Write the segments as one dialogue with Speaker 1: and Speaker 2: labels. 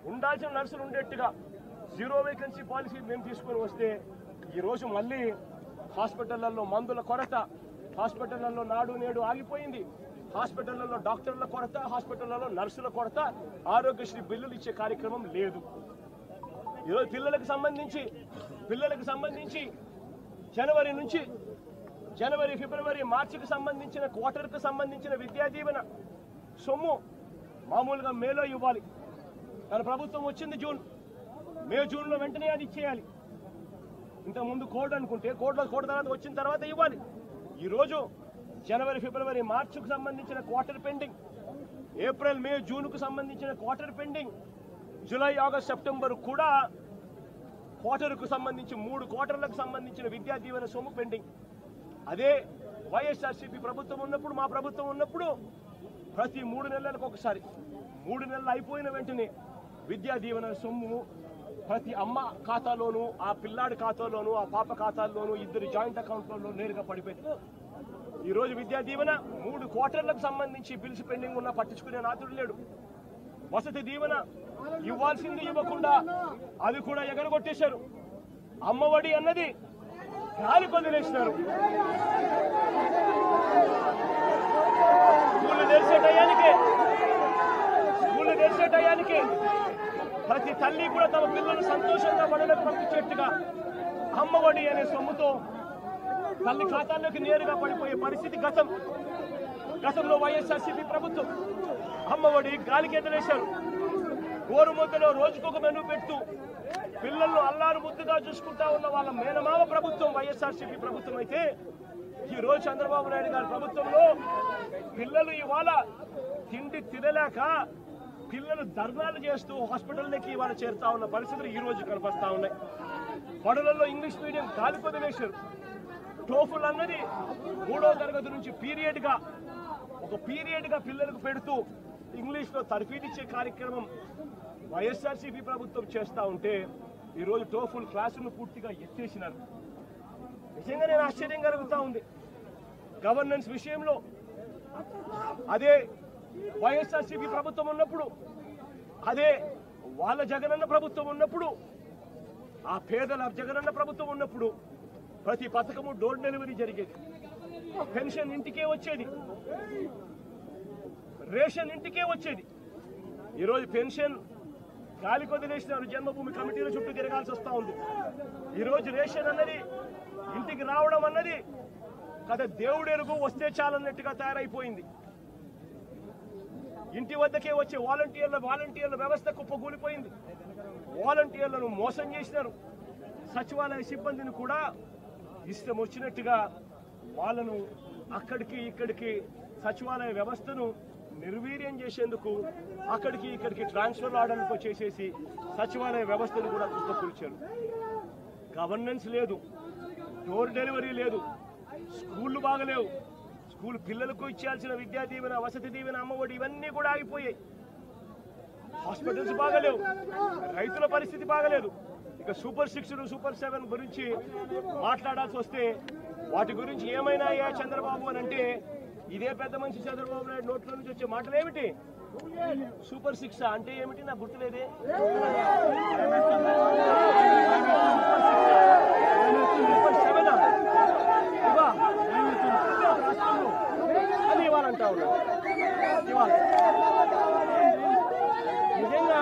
Speaker 1: ఉండాల్సిన నర్సులు ఉండేట్టుగా zero vacancy policy మేము తీసుకొని వస్తే ఈరోజు మళ్ళీ హాస్పిటళ్లలో మందుల కొరత, హాస్పిటళ్లలో నాడు నేడు ఆగిపోయింది, హాస్పిటళ్లలో డాక్టర్ల కొరత, హాస్పిటళ్లలో నర్సుల కొరత, ఆరోగ్యశ్రీ బిల్లులు ఇచ్చే కార్యక్రమం లేదు. ఈరోజు పిల్లలకు సంబంధించి జనవరి నుంచి ఫిబ్రవరి మార్చికి సంబంధించిన క్వార్టర్కు సంబంధించిన విద్యా దీవెన సొమ్ము మామూలుగా మేలో ఇవ్వాలి. కానీ ప్రభుత్వం వచ్చింది జూన్లో వెంటనే అది ఇచ్చేయాలి. ఇంతకుముందు కోడ్ అనుకుంటే కోడ్ తర్వాత వచ్చిన తర్వాత ఇవ్వాలి. ఈరోజు జనవరి ఫిబ్రవరి మార్చికి సంబంధించిన క్వార్టర్ పెండింగ్, ఏప్రిల్ మే జూన్కు సంబంధించిన quarter pending, July August September కూడా క్వార్టర్కు సంబంధించి 3 క్వార్టర్లకు సంబంధించిన విద్యా దీవెన సొమ్ము పెండింగ్. అదే వైఎస్ఆర్సీపీ ప్రభుత్వం ఉన్నప్పుడు, మా ప్రభుత్వం ఉన్నప్పుడు ప్రతి 3 నెలలకు ఒకసారి 3 నెలలు అయిపోయిన వెంటనే విద్యా దీవెన సొమ్ము ప్రతి అమ్మ ఖాతాలోనూ, ఆ పిల్లాడి ఖాతాలోనూ, ఆ పాప ఖాతాల్లోనూ, 2 జాయింట్ అకౌంట్లలో నేరుగా పడిపోయింది. ఈరోజు విద్యా దీవెన 3 క్వార్టర్లకు సంబంధించి బిల్స్ పెండింగ్ ఉన్నా పట్టించుకునే నాతుడు లేడు. వసతి దీవెన ఇవ్వాల్సింది ఇవ్వకుండా అది కూడా ఎగరగొట్టేశారు. అమ్మఒడి అన్నది గాలి కొదిలేసినారు. స్కూళ్ళు తెరిచే టయానికి ప్రతి తల్లి కూడా తమ పిల్లలు సంతోషంగా బడులకు పంపించేట్టుగా అమ్మఒడి అనే సొమ్ముతో తల్లి ఖాతాల్లోకి నేరుగా పడిపోయే పరిస్థితి గతంలో వైఎస్ఆర్సీపీ ప్రభుత్వం అమ్మఒడి గాలికి ఎదిలేశారు. గోరుముద్దలో రోజుకొక మెనూ పెడుతూ పిల్లలను అల్లారు ముద్దుగా చూసుకుంటా ఉన్న వాళ్ళ మేనమామ ప్రభుత్వం వైఎస్ఆర్సీపీ ప్రభుత్వం అయితే, ఈ రోజు చంద్రబాబు నాయుడు గారి ప్రభుత్వంలో పిల్లలు ఇవాళ తిండి తినలేక పిల్లలు ధర్నాలు చేస్తూ హాస్పిటల్లోకి ఇవాళ చేరుతా ఉన్న పరిస్థితులు ఈ రోజు కనిపిస్తా ఉన్నాయి. బడులలో ఇంగ్లీష్ మీడియం గాలి కొదిలేశారు. టోఫుల్ అన్నది 3వ తరగతి నుంచి ఒక పీరియడ్గా పిల్లలకు పెడుతూ ఇంగ్లీష్లో తర్ఫీదిచ్చే కార్యక్రమం వైఎస్ఆర్సీపీ ప్రభుత్వం చేస్తూ ఉంటే ఈరోజు టోఫుల్ క్లాసును పూర్తిగా ఎత్తేసినారు. నిజంగా నేను ఆశ్చర్యం కలుగుతూ ఉంది. గవర్నెన్స్ విషయంలో అదే వైఎస్ఆర్సీపీ ప్రభుత్వం ఉన్నప్పుడు, అదే వాళ్ళ జగనన్న ప్రభుత్వం ఉన్నప్పుడు, ఆ పేదల జగనన్న ప్రభుత్వం ఉన్నప్పుడు ప్రతి పథకము డోర్ డెలివరీ జరిగేది, పెన్షన్ ఇంటికే వచ్చేది, రేషన్ ఇంటికే వచ్చేది. ఈరోజు పెన్షన్ గాలి కొదిలేసినారు. జన్మభూమి కమిటీల చుట్టూ తిరగాల్సి వస్తూ ఉంది. ఈరోజు రేషన్ అన్నది ఇంటికి రావడం అన్నది కథ దేవుడెరుగు, వస్తే చాలన్నట్టుగా తయారైపోయింది. ఇంటి వద్దకే వచ్చే వాలంటీర్ల వ్యవస్థ కుప్పకూలిపోయింది. వాలంటీర్లను మోసం చేసినారు. సచివాలయ సిబ్బందిని కూడా ఇష్టం వచ్చినట్టుగా వాళ్ళను అక్కడికి ఇక్కడికి సచివాలయ వ్యవస్థను నిర్వీర్యం చేసేందుకు అక్కడికి ఇక్కడికి ట్రాన్స్ఫర్ ఆర్డర్లతో చేసేసి సచివాలయ వ్యవస్థను కూడా కుప్పకూల్చారు. గవర్నెన్స్ లేదు, డోర్ డెలివరీ లేదు, స్కూళ్ళు బాగలేవు, స్కూల్ పిల్లలకు ఇచ్చాల్సిన విద్యా దీవెన, వసతి దీవెన, అమ్మఒడి ఇవన్నీ కూడా ఆగిపోయాయి. హాస్పిటల్స్ బాగలేవు, రైతుల పరిస్థితి బాగలేదు. ఇక సూపర్ 6, సూపర్ 7 గురించి మాట్లాడాల్సి వస్తే వాటి గురించి ఏమైనా చంద్రబాబు అని అంటే ఇదే పెద్ద మనిషి చంద్రబాబు నాయుడు నోట్లో నుంచి వచ్చే మాటలు ఏమిటి? సూపర్ 6 అంటే ఏమిటి నాకు గుర్తులేదే. సూపర్ 7 అది ఇవ్వాలంటా ఉన్నాడు. నిజంగా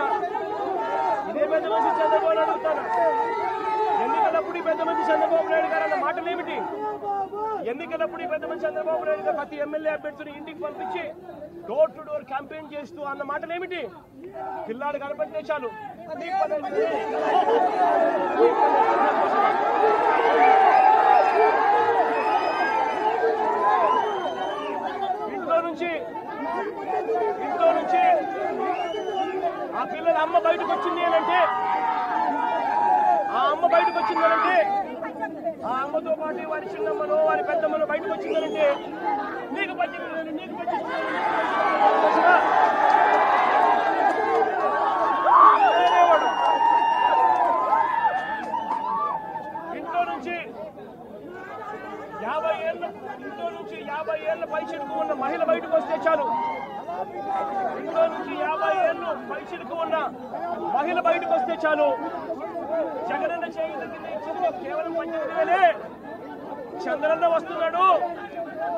Speaker 1: ఇదే పెద్ద మనిషి చంద్రబాబు నాయుడు అడుగుతాను, ఎన్నికలప్పుడు ఈ పెద్ద మనిషి చంద్రబాబు నాయుడు గారు అన్న మాటలు ఏమిటి? ఎన్నికలప్పుడు ఈ పెద్ద మనిషి చంద్రబాబు నాయుడు గారు ప్రతి ఎమ్మెల్యే అభ్యర్థిని ఇంటికి పంపించి డోర్ టు డోర్ క్యాంపెయిన్ చేస్తూ అన్న మాటలు ఏమిటి? పిల్లాడు కనపడితే చాలు ఇంట్లో నుంచి ఆ పిల్లల అమ్మ బయటకు వచ్చింది అంటే, ఆ అమ్మతో పాటు వారి చిన్నమ్మనో వారి పెద్దమ్మనో బయటకు వచ్చిందంటే నీకు ఇంట్లో నుంచి 50 ఏళ్ళ పైచిడుకు ఉన్న మహిళ బయటకు వస్తే చాలు ఇంట్లో నుంచి 50 ఏళ్ళు పైచిలకు ఉన్న మహిళ బయటకు వస్తే చాలు జగనన్న చేయుత కింద ఇచ్చింది కేవలం 18,000. చంద్రన్న వస్తున్నాడు,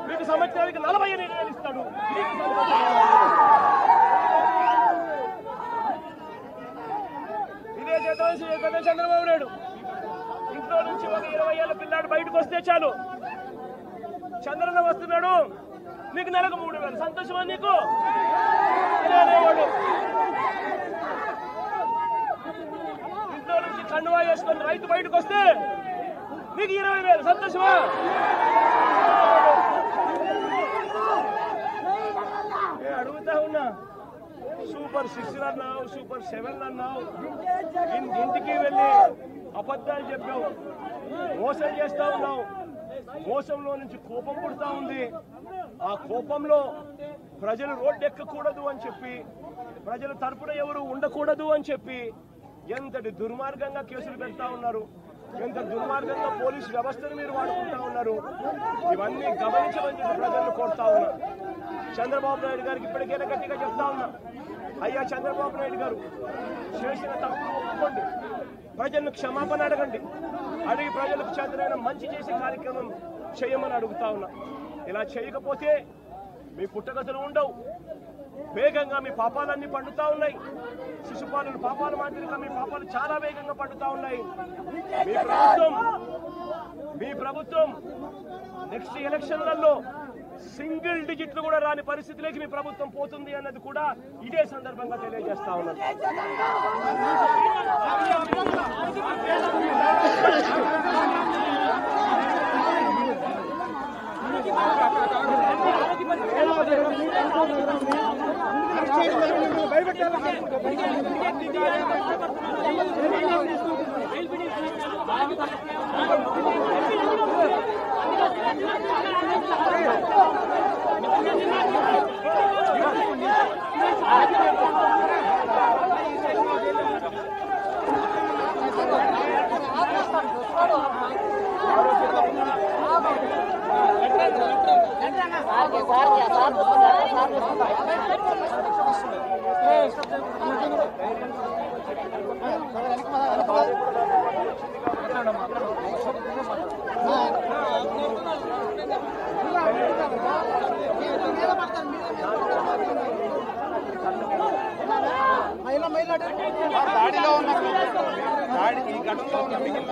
Speaker 1: మీకు సంవత్సరానికి 48,000 ఇస్తాడు. ఇదే చేద్దాం చంద్రబాబు నాయుడు. ఇంట్లో నుంచి ఒక 20 ఏళ్ళ పిల్లాడు బయటకు వస్తే చాలు, చంద్రన్న వస్తున్నాడు, నీకు నెలకు 3,000. సంతోషమా నీకు? అనేవాడు. ఇంట్లో నుంచి కండువా వేసుకొని రైతు బయటకు వస్తే నీకు 20,000. సంతోషమా? అడుగుతా ఉన్నా, సూపర్ 6 అన్నావు, సూపర్ 7 అన్నావు, ఇంటికి వెళ్ళి అబద్ధాలు చెప్పావు, మోసం చేస్తా ఉన్నావు. మోసంలో నుంచి కోపం పుడతా ఉంది. ఆ కోపంలో ప్రజలు రోడ్డు ఎక్కకూడదు అని చెప్పి, ప్రజల తరపున ఎవరు ఉండకూడదు అని చెప్పి ఎంతటి దుర్మార్గంగా కేసులు పెడతా ఉన్నారు, ఎంత దుర్మార్గంగా పోలీసు వ్యవస్థను మీరు వాడుకుంటా ఉన్నారు. ఇవన్నీ గమనించమని చెప్పి ప్రజలను కోరుతా ఉన్నా. చంద్రబాబు నాయుడు గారికి ఇప్పటికైనా గట్టిగా చెప్తా ఉన్నా, అయ్యా చంద్రబాబు నాయుడు గారు చేసిన తప్పులు ఒప్పుకోండి, ప్రజలను క్షమాపణ అడగండి, అడిగి ప్రజలకు చంద్రన మంచి చేసే కార్యక్రమం చేయమని అడుగుతా ఉన్నా. ఇలా చేయకపోతే మీ పుట్టగతులు ఉండవు. వేగంగా మీ పాపాలన్నీ పండుతా ఉన్నాయి. శిశుపాలను పాపాల మాదిరిగా మీ పాపాలు చాలా వేగంగా పండుతా ఉన్నాయి. మీ ప్రభుత్వం నెక్స్ట్ ఎలక్షన్లలో సింగిల్ డిజిట్లు కూడా రాని పరిస్థితిలోకి మీ ప్రభుత్వం పోతుంది అన్నది కూడా ఇదే సందర్భంగా తెలియజేస్తా ఉన్నాను.
Speaker 2: దాడిలో ఉన్న ఈ ఘటనలో ఉన్న మిగిలిన